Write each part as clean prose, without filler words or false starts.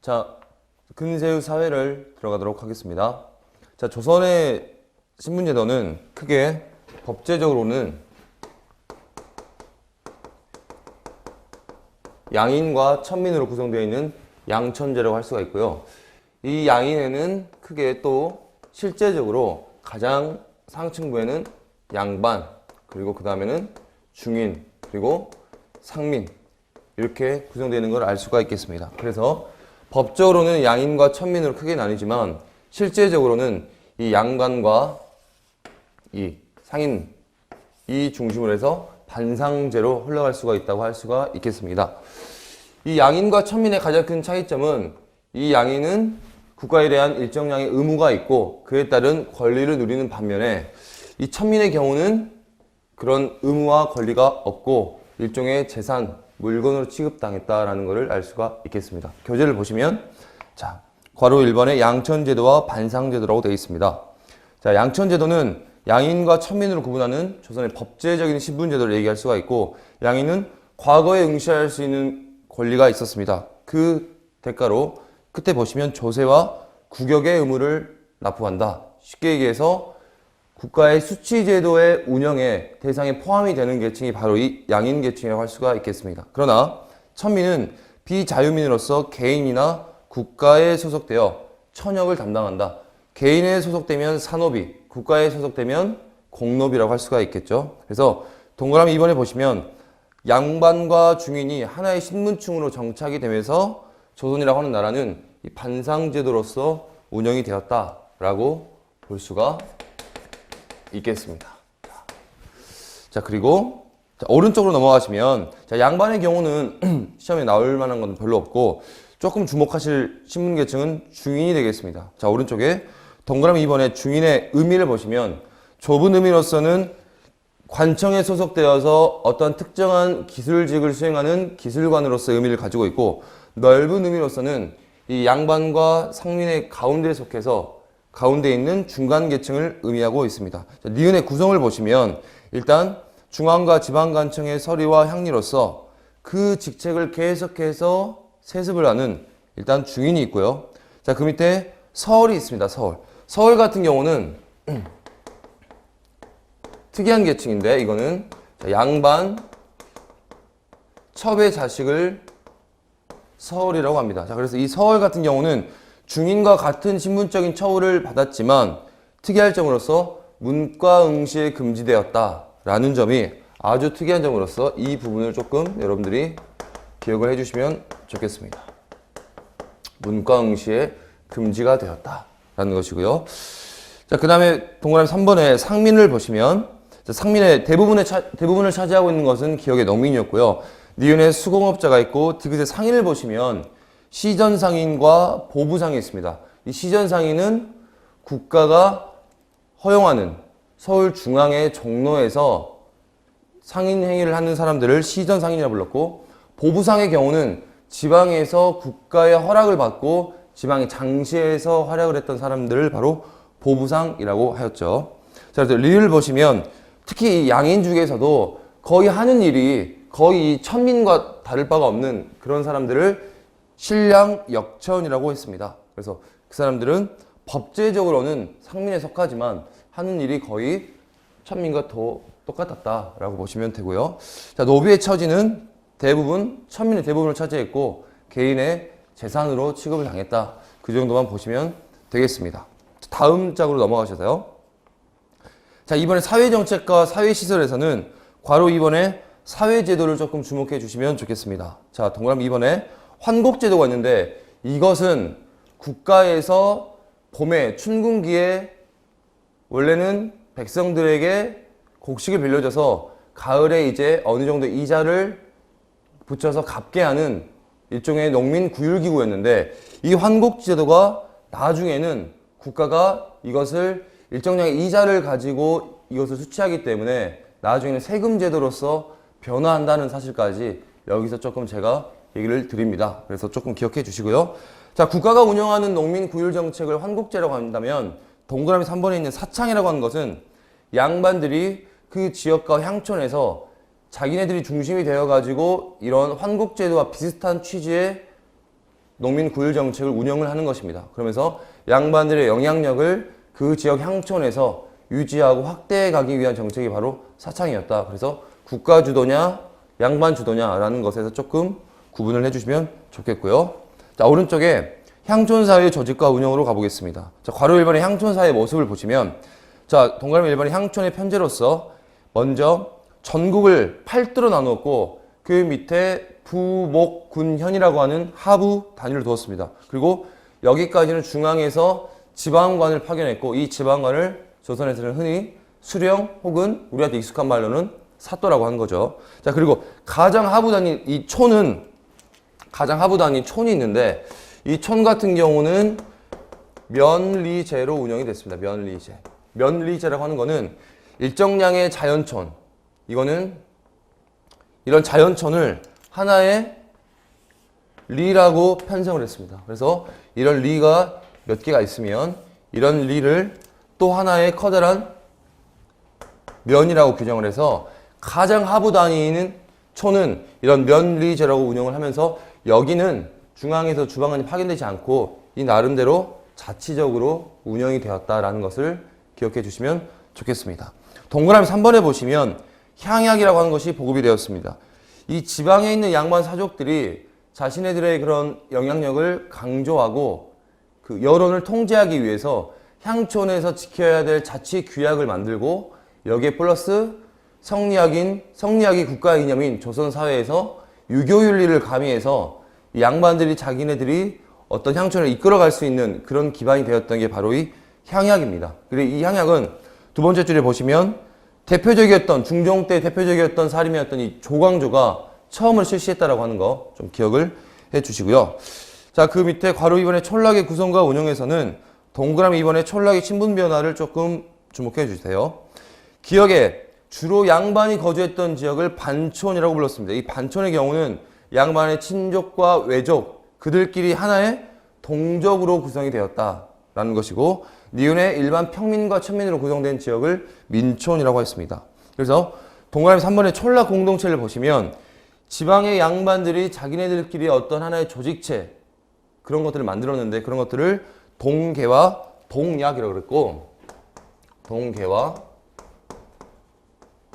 자, 근세유 사회를 들어가도록 하겠습니다. 자, 조선의 신분제도는 크게 법제적으로는 양인과 천민으로 구성되어 있는 양천제라고 할 수가 있고요. 이 양인에는 크게 또 실제적으로 가장 상층부에는 양반, 그리고 그 다음에는 중인, 그리고 상민 이렇게 구성되어 있는 걸 알 수가 있겠습니다. 그래서 법적으로는 양인과 천민으로 크게 나뉘지만 실제적으로는 이 양반과 이 상인 이 중심으로 해서 반상제로 흘러갈 수가 있다고 할 수가 있겠습니다. 이 양인과 천민의 가장 큰 차이점은 이 양인은 국가에 대한 일정량의 의무가 있고 그에 따른 권리를 누리는 반면에 이 천민의 경우는 그런 의무와 권리가 없고 일종의 재산, 물건으로 취급당했다라는 것을 알 수가 있겠습니다. 교재를 보시면 자, 괄호 1번에 양천제도와 반상제도라고 되어 있습니다. 자, 양천제도는 양인과 천민으로 구분하는 조선의 법제적인 신분제도를 얘기할 수가 있고 양인은 과거에 응시할 수 있는 권리가 있었습니다. 그 대가로 끝에 보시면 조세와 국역의 의무를 납부한다. 쉽게 얘기해서 국가의 수치제도의 운영에 대상에 포함이 되는 계층이 바로 이 양인 계층이라고 할 수가 있겠습니다. 그러나 천민은 비자유민으로서 개인이나 국가에 소속되어 천역을 담당한다. 개인에 소속되면 산업이, 국가에 소속되면 공업이라고 할 수가 있겠죠. 그래서 동그라미 2번에 보시면 양반과 중인이 하나의 신분층으로 정착이 되면서 조선이라고 하는 나라는 이 반상제도로서 운영이 되었다라고 볼 수가 있겠습니다. 자, 그리고 자, 오른쪽으로 넘어가시면 자, 양반의 경우는 시험에 나올 만한 건 별로 없고 조금 주목하실 신분계층은 중인이 되겠습니다. 자, 오른쪽에 동그라미 2번에 중인의 의미를 보시면 좁은 의미로서는 관청에 소속되어서 어떤 특정한 기술직을 수행하는 기술관으로서의 의미를 가지고 있고 넓은 의미로서는 이 양반과 상민의 가운데에 속해서 가운데 있는 중간 계층을 의미하고 있습니다. 자, 니은의 구성을 보시면 일단 중앙과 지방관청의 서리와 향리로서 그 직책을 계속해서 세습을 하는 일단 중인이 있고요. 자, 그 밑에 서얼이 있습니다. 서얼. 서얼 같은 경우는 특이한 계층인데 이거는 양반 첩의 자식을 서얼이라고 합니다. 자, 그래서 이 서얼 같은 경우는 중인과 같은 신분적인 처우를 받았지만 특이할 점으로서 문과응시에 금지되었다라는 점이 아주 특이한 점으로서 이 부분을 조금 여러분들이 기억을 해주시면 좋겠습니다. 문과응시에 금지가 되었다라는 것이고요. 자, 그 다음에 동그라미 3번에 상민을 보시면 자, 상민의 대부분을 차지하고 있는 것은 기역의 농민이었고요. 니은에 수공업자가 있고 디귿의 상인을 보시면 시전상인과 보부상이 있습니다. 이 시전상인은 국가가 허용하는 서울 중앙의 종로에서 상인 행위를 하는 사람들을 시전상인이라고 불렀고 보부상의 경우는 지방에서 국가의 허락을 받고 지방의 장시에서 활약을 했던 사람들을 바로 보부상이라고 하였죠. 자, 그래서 리를 보시면 특히 이 양인 중에서도 거의 하는 일이 거의 천민과 다를 바가 없는 그런 사람들을 신량 역천이라고 했습니다. 그래서 그 사람들은 법제적으로는 상민에 속하지만 하는 일이 거의 천민과 더 똑같았다라고 보시면 되고요. 자, 노비의 처지는 대부분 천민의 대부분을 차지했고 개인의 재산으로 취급을 당했다. 그 정도만 보시면 되겠습니다. 다음 장으로 넘어가셔서요. 자, 이번에 사회정책과 사회시설에서는 괄호 2번에 사회제도를 조금 주목해 주시면 좋겠습니다. 자, 동그라미 2번에 환곡제도가 있는데 이것은 국가에서 봄에 춘궁기에 원래는 백성들에게 곡식을 빌려줘서 가을에 이제 어느 정도 이자를 붙여서 갚게 하는 일종의 농민 구휼기구였는데 이 환곡제도가 나중에는 국가가 이것을 일정량의 이자를 가지고 이것을 수취하기 때문에 나중에는 세금제도로서 변화한다는 사실까지 여기서 조금 제가 얘기를 드립니다. 그래서 조금 기억해 주시고요. 자, 국가가 운영하는 농민 구휼 정책을 환곡제라고 한다면 동그라미 3번에 있는 사창이라고 하는 것은 양반들이 그 지역과 향촌에서 자기네들이 중심이 되어가지고 이런 환곡제도와 비슷한 취지의 농민 구일 정책을 운영을 하는 것입니다. 그러면서 양반들의 영향력을 그 지역 향촌에서 유지하고 확대해 가기 위한 정책이 바로 사창이었다. 그래서 국가 주도냐 양반 주도냐라는 것에서 조금 구분을 해주시면 좋겠고요. 자, 오른쪽에 향촌사회 조직과 운영으로 가보겠습니다. 자, 괄호 1번의 향촌사회 모습을 보시면, 자, 동그라미 1번의 향촌의 편제로서 먼저 전국을 8도로 나누었고 그 밑에 부, 목, 군, 현이라고 하는 하부 단위를 두었습니다. 그리고 여기까지는 중앙에서 지방관을 파견했고 이 지방관을 조선에서는 흔히 수령 혹은 우리한테 익숙한 말로는 사또라고 하는 거죠. 자, 그리고 가장 하부 단위 이 촌은 가장 하부 단위 촌이 있는데 이 촌 같은 경우는 면리제로 운영이 됐습니다. 면리제. 면리제라고 하는 거는 일정량의 자연촌, 이거는 이런 자연촌을 하나의 리라고 편성을 했습니다. 그래서 이런 리가 몇 개가 있으면 이런 리를 또 하나의 커다란 면이라고 규정을 해서 가장 하부 단위인 촌은 이런 면리제라고 운영을 하면서 여기는 중앙에서 주방관이 파견되지 않고 이 나름대로 자치적으로 운영이 되었다라는 것을 기억해 주시면 좋겠습니다. 동그라미 3번에 보시면 향약이라고 하는 것이 보급이 되었습니다. 이 지방에 있는 양반 사족들이 자신네들의 그런 영향력을 강조하고 그 여론을 통제하기 위해서 향촌에서 지켜야 될 자치 규약을 만들고 여기에 플러스 성리학이 국가의 이념인 조선 사회에서 유교윤리를 가미해서 이 양반들이 자기네들이 어떤 향촌을 이끌어갈 수 있는 그런 기반이 되었던 게 바로 이 향약입니다. 그리고 이 향약은 두 번째 줄에 보시면 대표적이었던 중종 때 대표적이었던 사림이었던 이 조광조가 처음으로 실시했다라고 하는 거 좀 기억을 해 주시고요. 자, 그 밑에 괄호 2번의 촌락의 구성과 운영에서는 동그라미 2번의 촌락의 신분 변화를 조금 주목해 주세요. 기억에 주로 양반이 거주했던 지역을 반촌이라고 불렀습니다. 이 반촌의 경우는 양반의 친족과 외족, 그들끼리 하나의 동족으로 구성이 되었다라는 것이고 니은의 일반 평민과 천민으로 구성된 지역을 민촌이라고 했습니다. 그래서 동그라미 3번의 촌락 공동체를 보시면 지방의 양반들이 자기네들끼리 어떤 하나의 조직체 그런 것들을 만들었는데 그런 것들을 동계와 동약이라고 그랬고 동계와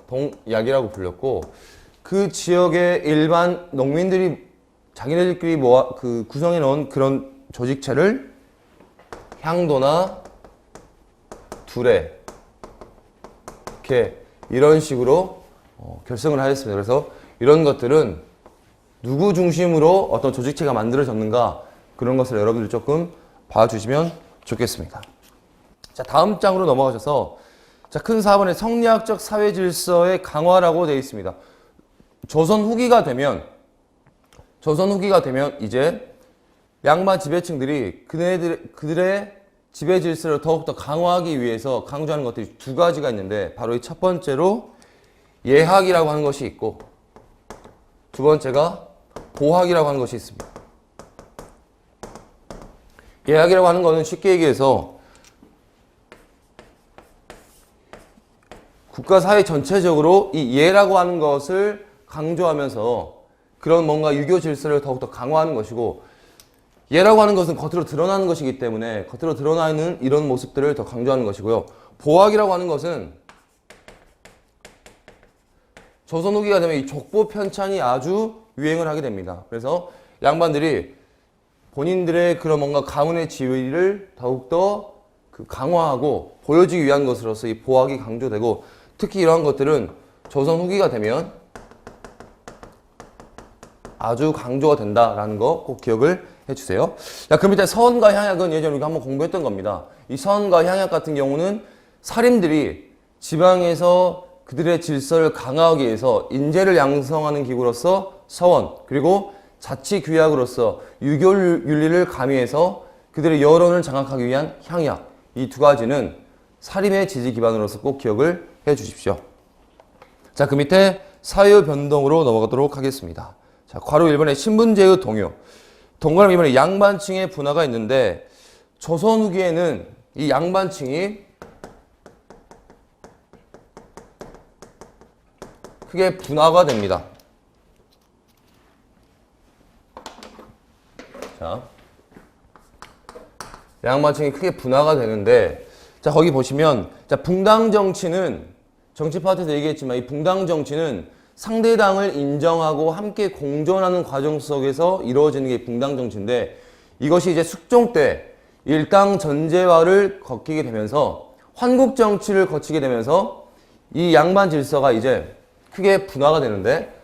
동약이라고 불렸고 그 지역의 일반 농민들이 자기네들끼리 구성해 놓은 그런 조직체를 향도나 두레 이렇게 이런 식으로 결성을 하였습니다. 그래서 이런 것들은 누구 중심으로 어떤 조직체가 만들어졌는가 그런 것을 여러분들 조금 봐주시면 좋겠습니다. 자, 다음 장으로 넘어가셔서 자, 큰 4번에 성리학적 사회 질서의 강화라고 되어 있습니다. 조선 후기가 되면 이제 양반 지배층들이 그들의 지배 질서를 더욱더 강화하기 위해서 강조하는 것들이 두 가지가 있는데 바로 이 첫 번째로 예학이라고 하는 것이 있고 두 번째가 보학이라고 하는 것이 있습니다. 예학이라고 하는 것은 쉽게 얘기해서 국가 사회 전체적으로 이 예라고 하는 것을 강조하면서 그런 뭔가 유교 질서를 더욱더 강화하는 것이고 예라고 하는 것은 겉으로 드러나는 것이기 때문에 겉으로 드러나는 이런 모습들을 더 강조하는 것이고요. 보학이라고 하는 것은 조선 후기가 되면 이 족보 편찬이 아주 유행을 하게 됩니다. 그래서 양반들이 본인들의 그런 뭔가 가문의 지위를 더욱더 강화하고 보여주기 위한 것으로서 이 보학이 강조되고 특히 이러한 것들은 조선 후기가 되면 아주 강조가 된다라는 거 꼭 기억을 해주세요. 자, 그 밑에 서원과 향약은 예전에 우리가 한번 공부했던 겁니다. 이 서원과 향약 같은 경우는 사림들이 지방에서 그들의 질서를 강화하기 위해서 인재를 양성하는 기구로서 서원, 그리고 자치규약으로서 유교윤리를 가미해서 그들의 여론을 장악하기 위한 향약, 이 두 가지는 사림의 지지 기반으로서 꼭 기억을 해 주십시오. 자, 그 밑에 사회 변동으로 넘어가도록 하겠습니다. 자, 괄호 1번에 신분제의 동요. 동그라미 2번에 양반층의 분화가 있는데 조선 후기에는 이 양반층이 크게 분화가 됩니다. 자, 양반층이 크게 분화가 되는데, 자, 거기 보시면, 자, 붕당 정치는, 정치 파트에서 얘기했지만, 이 붕당 정치는 상대당을 인정하고 함께 공존하는 과정 속에서 이루어지는 게 붕당 정치인데, 이것이 이제 숙종 때 일당 전제화를 거치게 되면서, 환국 정치를 거치게 되면서, 이 양반 질서가 이제 크게 분화가 되는데,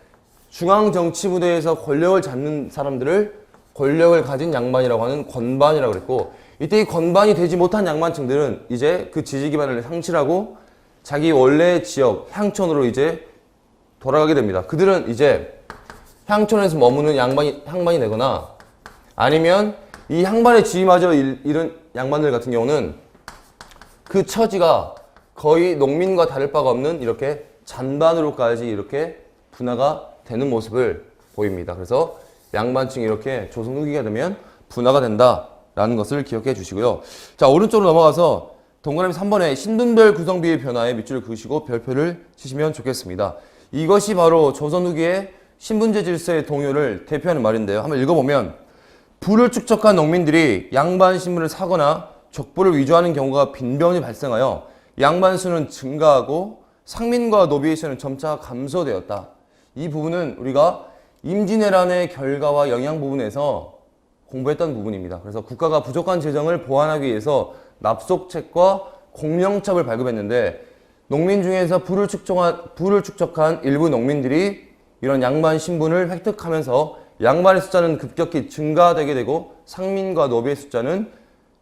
중앙 정치 무대에서 권력을 잡는 사람들을 권력을 가진 양반이라고 하는 권반이라고 그랬고, 이때 이 권반이 되지 못한 양반층들은 이제 그 지지 기반을 상실하고 자기 원래 지역 향촌으로 이제 돌아가게 됩니다. 그들은 이제 향촌에서 머무는 향반이 되거나, 아니면 이 향반의 지위마저 잃은 양반들 같은 경우는 그 처지가 거의 농민과 다를 바가 없는 이렇게 잔반으로까지 이렇게 분화가 되는 모습을 보입니다. 그래서 양반층이 이렇게 조선 후기가 되면 분화가 된다라는 것을 기억해 주시고요. 자, 오른쪽으로 넘어가서 동그라미 3번에 신분별 구성비의 변화에 밑줄을 그으시고 별표를 치시면 좋겠습니다. 이것이 바로 조선 후기의 신분제 질서의 동요를 대표하는 말인데요. 한번 읽어보면, 부를 축적한 농민들이 양반 신분을 사거나 족보를 위조하는 경우가 빈번히 발생하여 양반 수는 증가하고 상민과 노비의 수는 점차 감소되었다. 이 부분은 우리가 임진왜란의 결과와 영향 부분에서 공부했던 부분입니다. 그래서 국가가 부족한 재정을 보완하기 위해서 납속책과 공명첩을 발급했는데, 농민 중에서 부를 축적한 일부 농민들이 이런 양반 신분을 획득하면서 양반의 숫자는 급격히 증가되게 되고 상민과 노비의 숫자는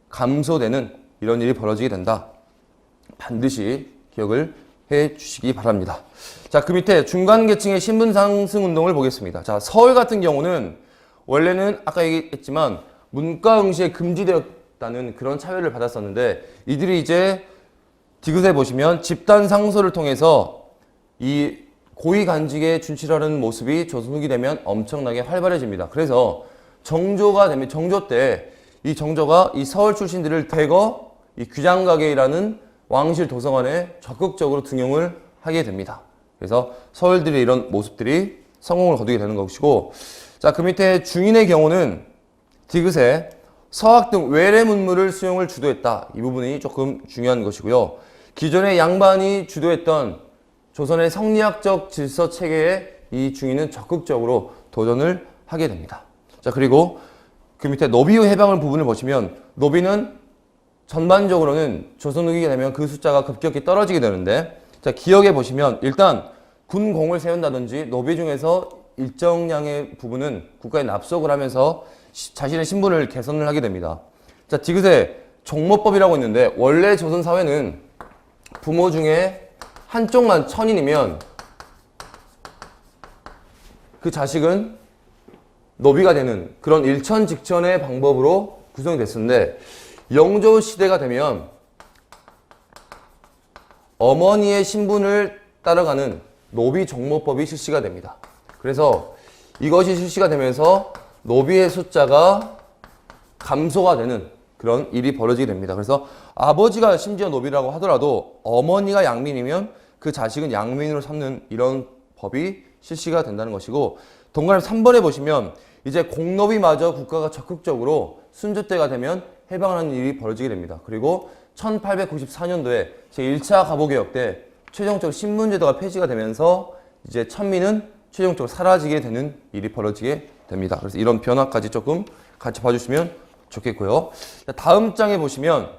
감소되는 이런 일이 벌어지게 된다. 반드시 기억을 해 주시기 바랍니다. 자, 그 밑에 중간 계층의 신분 상승 운동을 보겠습니다. 자, 서울 같은 경우는 원래는 아까 얘기했지만 문과 응시에 금지되었다는 그런 차별을 받았었는데, 이들이 이제 디귿에 보시면 집단 상소를 통해서 이 고위 간직에 준치하는 모습이 조선 후기 되면 엄청나게 활발해집니다. 그래서 정조가 되면, 정조 때 이 정조가 이 서울 출신들을 대거 이 귀장가계라는 왕실 도서관에 적극적으로 등용을 하게 됩니다. 그래서 서울들의 이런 모습들이 성공을 거두게 되는 것이고, 자, 그 밑에 중인의 경우는 디귿에 서학 등 외래 문물을 수용을 주도했다. 이 부분이 조금 중요한 것이고요. 기존의 양반이 주도했던 조선의 성리학적 질서 체계에 이 중인은 적극적으로 도전을 하게 됩니다. 자, 그리고 그 밑에 노비 후 해방을 부분을 보시면, 노비는 전반적으로는 조선 후기가 되면 그 숫자가 급격히 떨어지게 되는데, 자, 기억해 보시면 일단 군공을 세운다든지 노비 중에서 일정량의 부분은 국가에 납속을 하면서 자신의 신분을 개선을 하게 됩니다. 자, 디귿에 종모법이라고 있는데, 원래 조선 사회는 부모 중에 한쪽만 천인이면 그 자식은 노비가 되는 그런 일천직천의 방법으로 구성이 됐었는데, 영조 시대가 되면 어머니의 신분을 따라가는 노비 종모법이 실시가 됩니다. 그래서 이것이 실시가 되면서 노비의 숫자가 감소가 되는 그런 일이 벌어지게 됩니다. 그래서 아버지가 심지어 노비라고 하더라도 어머니가 양민이면 그 자식은 양민으로 삼는 이런 법이 실시가 된다는 것이고, 동그라미 3번에 보시면 이제 공노비마저 국가가 적극적으로 순조 때가 되면 해방하는 일이 벌어지게 됩니다. 그리고 1894년도에 제1차 가보개혁 때 최종적으로 신분제도가 폐지가 되면서 이제 천민은 최종적으로 사라지게 되는 일이 벌어지게 됩니다. 그래서 이런 변화까지 조금 같이 봐주시면 좋겠고요. 자, 다음 장에 보시면,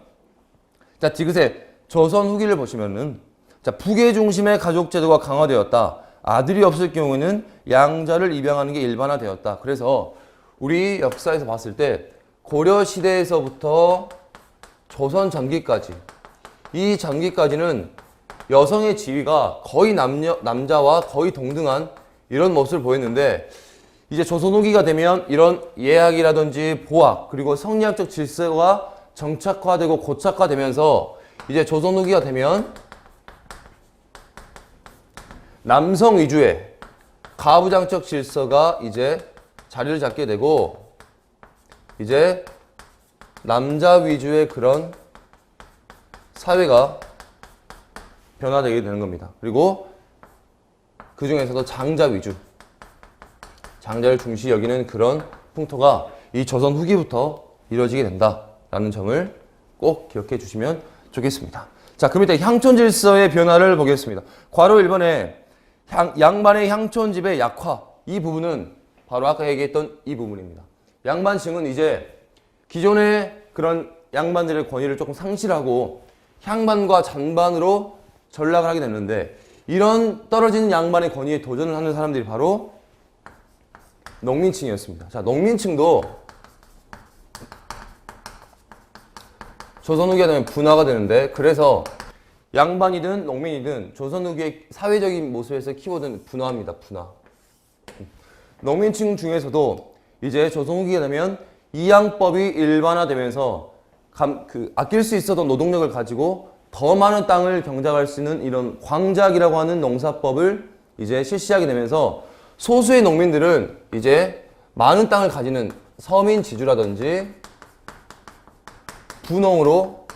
자, 디귿에 조선 후기를 보시면은, 자, 부계 중심의 가족 제도가 강화되었다. 아들이 없을 경우에는 양자를 입양하는 게 일반화되었다. 그래서 우리 역사에서 봤을 때 고려 시대에서부터 조선 전기까지, 이 전기까지는 여성의 지위가 거의 남자와 거의 동등한 이런 모습을 보였는데, 이제 조선 후기가 되면 이런 예학이라든지 보학, 그리고 성리학적 질서가 정착화되고 고착화되면서 이제 조선 후기가 되면 남성 위주의 가부장적 질서가 이제 자리를 잡게 되고, 이제 남자 위주의 그런 사회가 변화되게 되는 겁니다. 그리고 그 중에서도 장자 위주, 장자를 중시 여기는 그런 풍토가 이 조선 후기부터 이루어지게 된다라는 점을 꼭 기억해 주시면 좋겠습니다. 자, 그럼 이제 향촌 질서의 변화를 보겠습니다. 괄호 1번에 양반의 향촌집의 약화, 이 부분은 바로 아까 얘기했던 이 부분입니다. 양반층은 이제 기존의 그런 양반들의 권위를 조금 상실하고 향반과 잔반으로 전락을 하게 됐는데, 이런 떨어진 양반의 권위에 도전을 하는 사람들이 바로 농민층이었습니다. 자, 농민층도 조선 후기가 되면 분화가 되는데, 그래서 양반이든 농민이든 조선 후기의 사회적인 모습에서 키워드는 분화입니다. 분화. 농민층 중에서도 이제 조선 후기가 되면 이양법이 일반화되면서 아낄 수 있었던 노동력을 가지고 더 많은 땅을 경작할 수 있는 이런 광작이라고 하는 농사법을 이제 실시하게 되면서 소수의 농민들은 이제 많은 땅을 가지는 서민 지주라든지 분농으로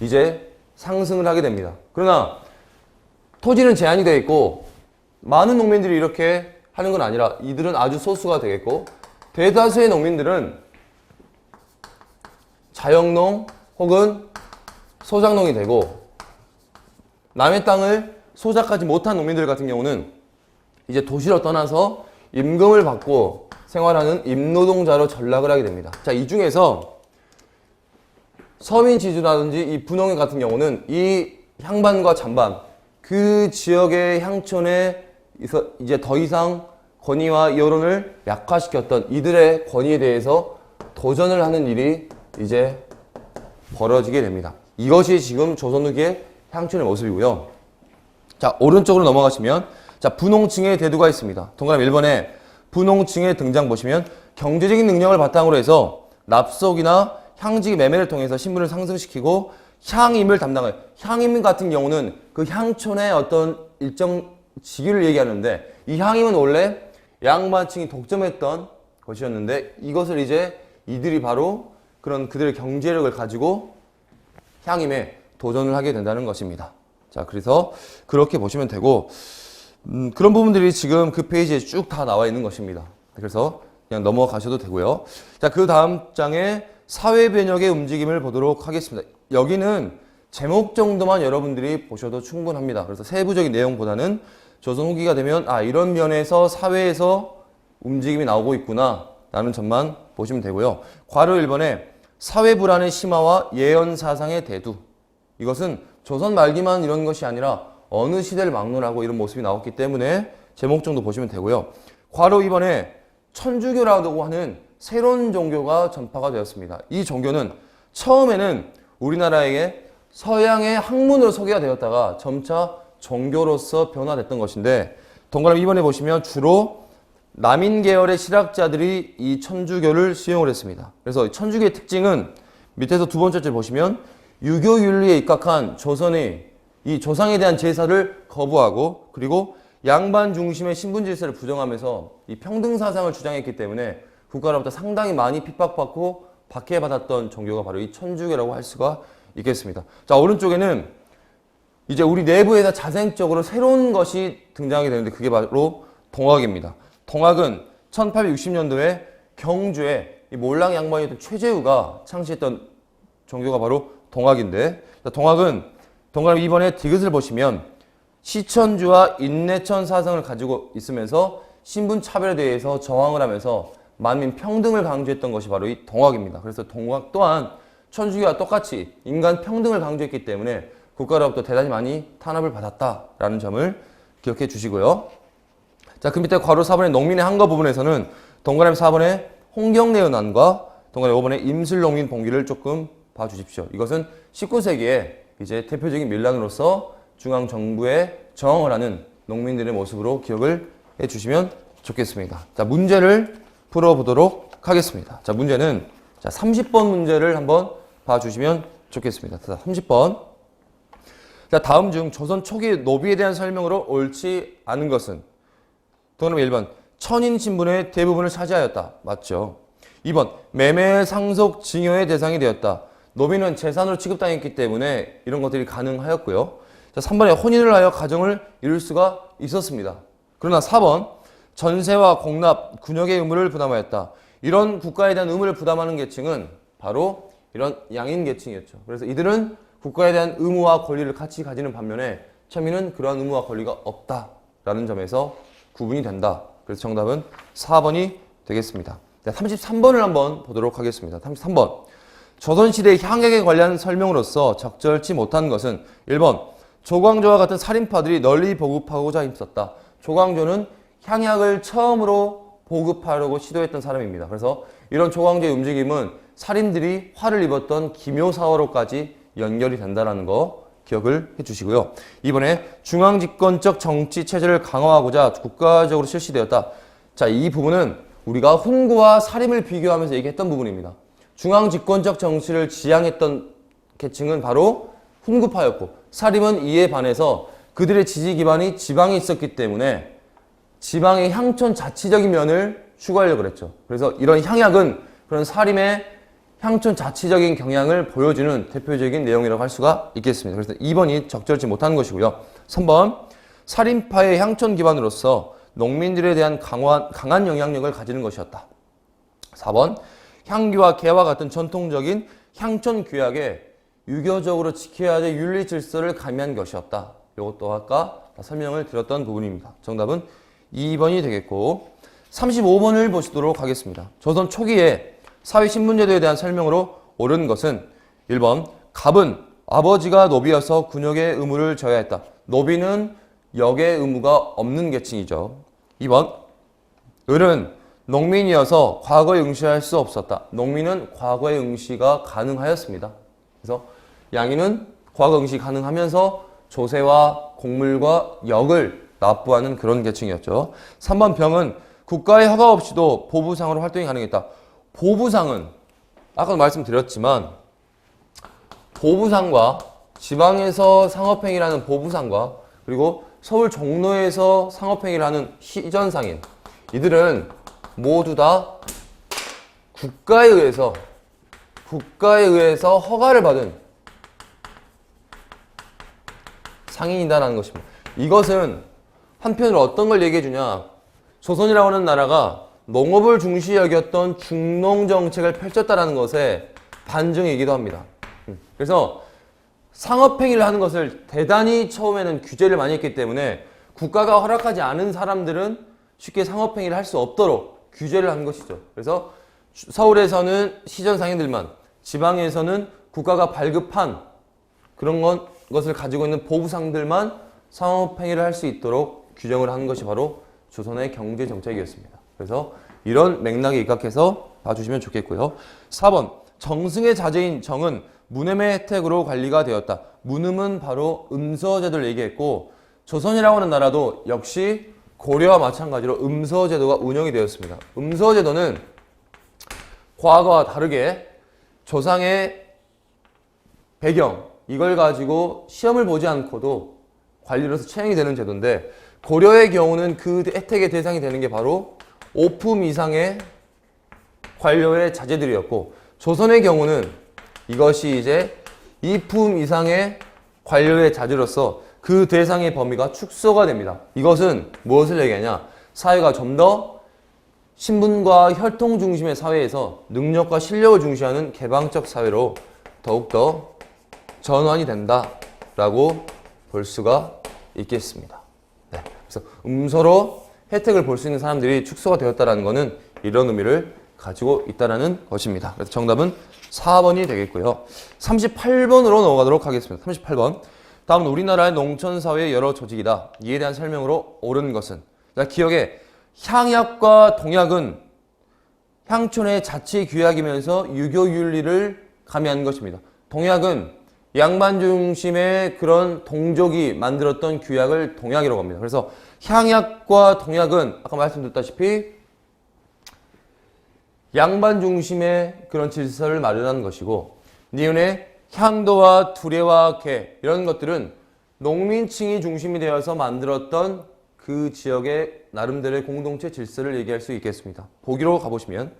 이제 상승을 하게 됩니다. 그러나 토지는 제한이 되어 있고 많은 농민들이 이렇게 하는 건 아니라 이들은 아주 소수가 되겠고, 대다수의 농민들은 자영농 혹은 소작농이 되고, 남의 땅을 소작하지 못한 농민들 같은 경우는 이제 도시로 떠나서 임금을 받고 생활하는 임노동자로 전락을 하게 됩니다. 자, 이 중에서 서민 지주라든지 이 분홍인 같은 경우는 이 향반과 잔반, 그 지역의 향촌에 이제 더 이상 권위와 여론을 약화시켰던 이들의 권위에 대해서 도전을 하는 일이 이제 벌어지게 됩니다. 이것이 지금 조선 후기의 향촌의 모습이고요. 자, 오른쪽으로 넘어가시면, 자, 분홍층의 대두가 있습니다. 동그라미 1번에 분홍층의 등장 보시면 경제적인 능력을 바탕으로 해서 납속이나 향직 매매를 통해서 신분을 상승시키고 향임을 담당해요. 향임 같은 경우는 그 향촌의 어떤 일정 직위를 얘기하는데, 이 향임은 원래 양반층이 독점했던 것이었는데, 이것을 이제 이들이 바로 그런 그들의 경제력을 가지고 향임에 도전을 하게 된다는 것입니다. 자, 그래서 그렇게 보시면 되고, 그런 부분들이 지금 그 페이지에 쭉 다 나와 있는 것입니다. 그래서 그냥 넘어가셔도 되고요. 자, 그 다음 장에 사회 변혁의 움직임을 보도록 하겠습니다. 여기는 제목 정도만 여러분들이 보셔도 충분합니다. 그래서 세부적인 내용보다는 조선 후기가 되면 이런 면에서 사회에서 움직임이 나오고 있구나 라는 점만 보시면 되고요. 괄호 1번에 사회 불안의 심화와 예언 사상의 대두, 이것은 조선 말기만 이런 것이 아니라 어느 시대를 막론하고 이런 모습이 나왔기 때문에 제목 정도 보시면 되고요. 괄호 2번에 천주교라고 하는 새로운 종교가 전파가 되었습니다. 이 종교는 처음에는 우리나라에게 서양의 학문으로 소개가 되었다가 점차 종교로서 변화됐던 것인데, 동그라미 2번에 보시면 주로 남인 계열의 실학자들이 이 천주교를 수용을 했습니다. 그래서 천주교의 특징은 밑에서 두 번째 줄 보시면 유교 윤리에 입각한 조선의 이 조상에 대한 제사를 거부하고, 그리고 양반 중심의 신분 질서를 부정하면서 이 평등 사상을 주장했기 때문에 국가로부터 상당히 많이 핍박받고 박해받았던 종교가 바로 이 천주교라고 할 수가 있겠습니다. 자, 오른쪽에는 이제 우리 내부에서 자생적으로 새로운 것이 등장하게 되는데, 그게 바로 동학입니다. 동학은 1860년도에 경주에 이 몰랑 양반이었던 최재우가 창시했던 종교가 바로 동학인데, 동학은 동그라미 2번에 디귿을 보시면 시천주와 인내천 사상을 가지고 있으면서 신분 차별에 대해서 저항을 하면서 만민 평등을 강조했던 것이 바로 이 동학입니다. 그래서 동학 또한 천주교와 똑같이 인간 평등을 강조했기 때문에 국가로부터 대단히 많이 탄압을 받았다라는 점을 기억해 주시고요. 자, 그 밑에 괄호 4번의 농민의 한거 부분에서는 동그라미 4번의 홍경래은안과 동그라미 5번의 임슬농민 봉기를 조금 봐주십시오. 이것은 19세기에 이제 대표적인 밀란으로서 중앙정부에 저항을 하는 농민들의 모습으로 기억을 해 주시면 좋겠습니다. 자, 문제를 풀어보도록 하겠습니다. 자, 문제는 30번 문제를 한번 봐주시면 좋겠습니다. 자, 30번. 자, 다음 중 조선 초기 노비에 대한 설명으로 옳지 않은 것은? 동그라미 1번 천인 신분의 대부분을 차지하였다. 맞죠? 2번 매매 상속 징여의 대상이 되었다. 노비는 재산으로 취급당했기 때문에 이런 것들이 가능하였고요. 자, 3번에 혼인을 하여 가정을 이룰 수가 있었습니다. 그러나 4번 전세와 공납, 군역의 의무를 부담하였다. 이런 국가에 대한 의무를 부담하는 계층은 바로 이런 양인 계층이었죠. 그래서 이들은 국가에 대한 의무와 권리를 같이 가지는 반면에 천민은 그러한 의무와 권리가 없다라는 점에서 구분이 된다. 그래서 정답은 4번이 되겠습니다. 33번을 한번 보도록 하겠습니다. 33번. 조선시대 향약에 관련 설명으로서 적절치 못한 것은 1번. 조광조와 같은 살인파들이 널리 보급하고자 힘썼다. 조광조는 향약을 처음으로 보급하려고 시도했던 사람입니다. 그래서 이런 조광조의 움직임은 살인들이 화를 입었던 기묘사화로까지 연결이 된다는 거 기억을 해주시고요. 이번에 중앙집권적 정치체제를 강화하고자 국가적으로 실시되었다. 자, 이 부분은 우리가 훈구와 살인을 비교하면서 얘기했던 부분입니다. 중앙집권적 정치를 지향했던 계층은 바로 훈구파였고 살인은 이에 반해서 그들의 지지 기반이 지방에 있었기 때문에 지방의 향촌 자치적인 면을 추구하려고 그랬죠. 그래서 이런 향약은 그런 살인의 향촌 자치적인 경향을 보여주는 대표적인 내용이라고 할 수가 있겠습니다. 그래서 2번이 적절치 못한 것이고요. 3번, 살인파의 향촌 기반으로서 농민들에 대한 강한 영향력을 가지는 것이었다. 4번, 향기와 개와 같은 전통적인 향촌 규약에 유교적으로 지켜야 될 윤리 질서를 가미한 것이었다. 이것도 아까 설명을 드렸던 부분입니다. 정답은 2번이 되겠고 35번을 보시도록 하겠습니다. 조선 초기에 사회신분제도에 대한 설명으로 옳은 것은 1번 갑은 아버지가 노비여서 군역의 의무를 져야 했다. 노비는 역의 의무가 없는 계층이죠. 2번 을은 농민이어서 과거에 응시할 수 없었다. 농민은 과거에 응시가 가능하였습니다. 그래서 양인은 과거 응시 가능하면서 조세와 곡물과 역을 납부하는 그런 계층이었죠. 3번 병은 국가의 허가 없이도 보부상으로 활동이 가능했다. 보부상은 아까도 말씀드렸지만 보부상과 지방에서 상업행위를 하는 보부상과 그리고 서울 종로에서 상업행위를 하는 시전상인 이들은 모두 다 국가에 의해서 허가를 받은 상인이다라는 것입니다. 이것은 한편으로 어떤 걸 얘기해 주냐. 조선이라고 하는 나라가 농업을 중시 여겼던 중농 정책을 펼쳤다라는 것의 반증이기도 합니다. 그래서 상업행위를 하는 것을 대단히 처음에는 규제를 많이 했기 때문에 국가가 허락하지 않은 사람들은 쉽게 상업행위를 할 수 없도록 규제를 한 것이죠. 그래서 서울에서는 시전상인들만, 지방에서는 국가가 발급한 그런 것을 가지고 있는 보부상들만 상업행위를 할 수 있도록 규정을 한 것이 바로 조선의 경제정책이었습니다. 그래서 이런 맥락에 입각해서 봐주시면 좋겠고요. 4번 정승의 자제인 정은 문음의 혜택으로 관리가 되었다. 문음은 바로 음서제도를 얘기했고 조선이라고 하는 나라도 역시 고려와 마찬가지로 음서제도가 운영이 되었습니다. 음서제도는 과거와 다르게 조상의 배경 이걸 가지고 시험을 보지 않고도 관리로서 채용이 되는 제도인데 고려의 경우는 그 혜택의 대상이 되는 게 바로 5품 이상의 관료의 자제들이었고 조선의 경우는 이것이 이제 2품 이상의 관료의 자제로서 그 대상의 범위가 축소가 됩니다. 이것은 무엇을 얘기하냐? 사회가 좀 더 신분과 혈통 중심의 사회에서 능력과 실력을 중시하는 개방적 사회로 더욱더 전환이 된다라고 볼 수가 있겠습니다. 네, 그래서 음서로 혜택을 볼 수 있는 사람들이 축소가 되었다는 것은 이런 의미를 가지고 있다는 것입니다. 그래서 정답은 4번이 되겠고요. 38번으로 넘어가도록 하겠습니다. 38번. 다음은 우리나라의 농촌사회의 여러 조직이다. 이에 대한 설명으로 옳은 것은? 자, 기억에 향약과 동약은 향촌의 자치 규약이면서 유교 윤리를 가미한 것입니다. 동약은 양반 중심의 그런 동족이 만들었던 규약을 동약이라고 합니다. 그래서 향약과 동약은 아까 말씀드렸다시피 양반 중심의 그런 질서를 마련한 것이고 니은의 향도와 두레와 개 이런 것들은 농민층이 중심이 되어서 만들었던 그 지역의 나름대로의 공동체 질서를 얘기할 수 있겠습니다. 보기로 가보시면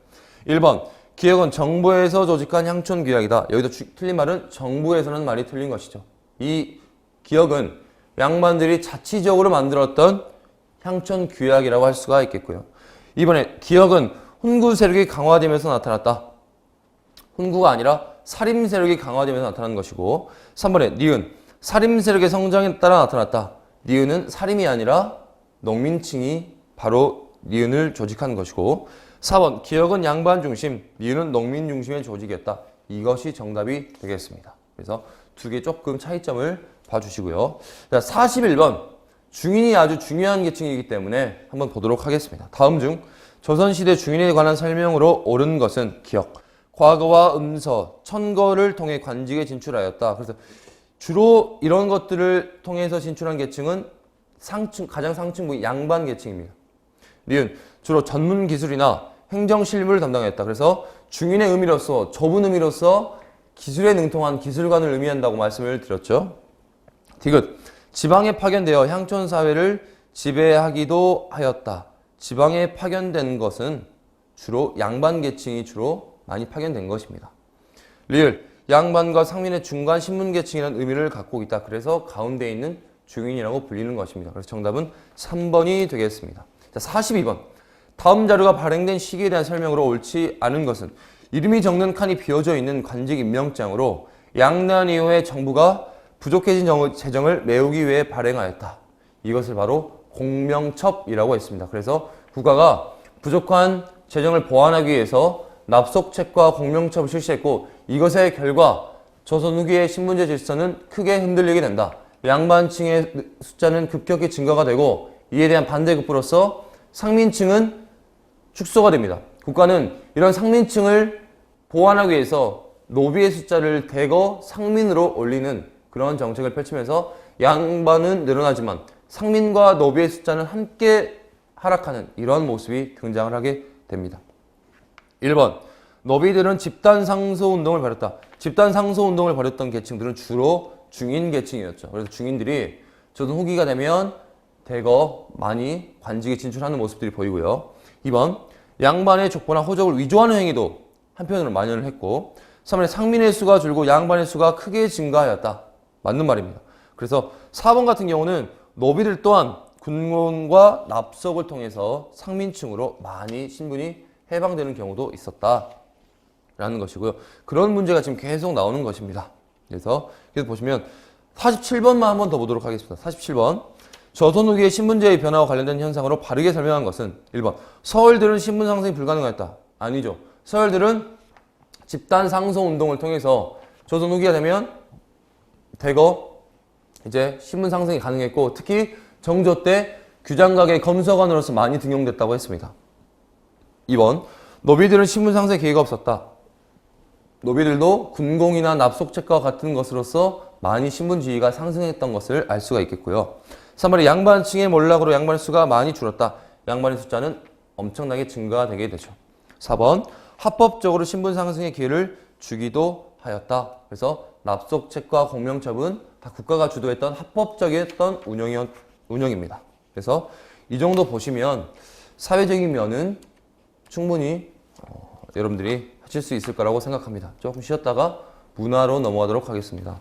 1번 기역은 정부에서 조직한 향촌 규약이다. 여기도 틀린 말은 정부에서는 말이 틀린 것이죠. 이 기역은 양반들이 자치적으로 만들었던 향촌 규약이라고 할 수가 있겠고요. 이번에 기역은 훈구 세력이 강화되면서 나타났다. 훈구가 아니라 사림 세력이 강화되면서 나타나는 것이고 3번에 니은 사림 세력의 성장에 따라 나타났다. 니은은 사림이 아니라 농민층이 바로 니은을 조직한 것이고 4번 기역은 양반 중심, 니은은 농민 중심의 조직이었다. 이것이 정답이 되겠습니다. 그래서 두 개 조금 차이점을 봐주시고요. 자, 41번 중인이 아주 중요한 계층이기 때문에 한번 보도록 하겠습니다. 다음 중 조선시대 중인에 관한 설명으로 옳은 것은 기역, 과거와 음서, 천거를 통해 관직에 진출하였다. 그래서 주로 이런 것들을 통해서 진출한 계층은 상층, 가장 상층부 양반 계층입니다. 니은 주로 전문 기술이나 행정 실무를 담당했다. 그래서 중인의 의미로서 좁은 의미로서 기술에 능통한 기술관을 의미한다고 말씀을 드렸죠. 디귿 지방에 파견되어 향촌 사회를 지배하기도 하였다. 지방에 파견된 것은 주로 양반 계층이 주로 많이 파견된 것입니다. 리을 양반과 상민의 중간 신문 계층이라는 의미를 갖고 있다. 그래서 가운데 있는 중인이라고 불리는 것입니다. 그래서 정답은 3번이 되겠습니다. 자, 42번 다음 자료가 발행된 시기에 대한 설명으로 옳지 않은 것은 이름이 적는 칸이 비어져 있는 관직 임명장으로 양난 이후에 정부가 부족해진 재정을 메우기 위해 발행하였다. 이것을 바로 공명첩이라고 했습니다. 그래서 국가가 부족한 재정을 보완하기 위해서 납속책과 공명첩을 실시했고 이것의 결과 조선 후기의 신분제 질서는 크게 흔들리게 된다. 양반층의 숫자는 급격히 증가가 되고 이에 대한 반대급부로서 상민층은 축소가 됩니다. 국가는 이런 상민층을 보완하기 위해서 노비의 숫자를 대거 상민으로 올리는 그런 정책을 펼치면서 양반은 늘어나지만 상민과 노비의 숫자는 함께 하락하는 이런 모습이 등장을 하게 됩니다. 1번 노비들은 집단 상소 운동을 벌였다. 집단 상소 운동을 벌였던 계층들은 주로 중인 계층이었죠. 그래서 중인들이 조선 후기가 되면 대거 많이 관직에 진출하는 모습들이 보이고요. 2번 양반의 족보나 호적을 위조하는 행위도 한편으로 만연을 했고 3번에 상민의 수가 줄고 양반의 수가 크게 증가하였다. 맞는 말입니다. 그래서 4번 같은 경우는 노비들 또한 군공과 납속을 통해서 상민층으로 많이 신분이 해방되는 경우도 있었다라는 것이고요. 그런 문제가 지금 계속 나오는 것입니다. 그래서 보시면 47번만 한 번 더 보도록 하겠습니다. 47번 조선 후기의 신분제의 변화와 관련된 현상으로 바르게 설명한 것은 1번 서울들은 신분 상승이 불가능하였다. 아니죠. 서울들은 집단 상소 운동을 통해서 조선 후기가 되면 대거 이제 신분 상승이 가능했고 특히 정조 때 규장각의 검서관으로서 많이 등용됐다고 했습니다. 2번 노비들은 신분 상승의 기회가 없었다. 노비들도 군공이나 납속책과 같은 것으로서 많이 신분 지위가 상승했던 것을 알 수가 있겠고요. 3번에 양반층의 몰락으로 양반의 수가 많이 줄었다. 양반의 숫자는 엄청나게 증가되게 되죠. 4번 합법적으로 신분 상승의 기회를 주기도 하였다. 그래서 납속책과 공명첩은 다 국가가 주도했던 합법적이었던 운영입니다. 그래서 이 정도 보시면 사회적인 면은 충분히 여러분들이 하실 수 있을 거라고 생각합니다. 조금 쉬었다가 문화로 넘어가도록 하겠습니다.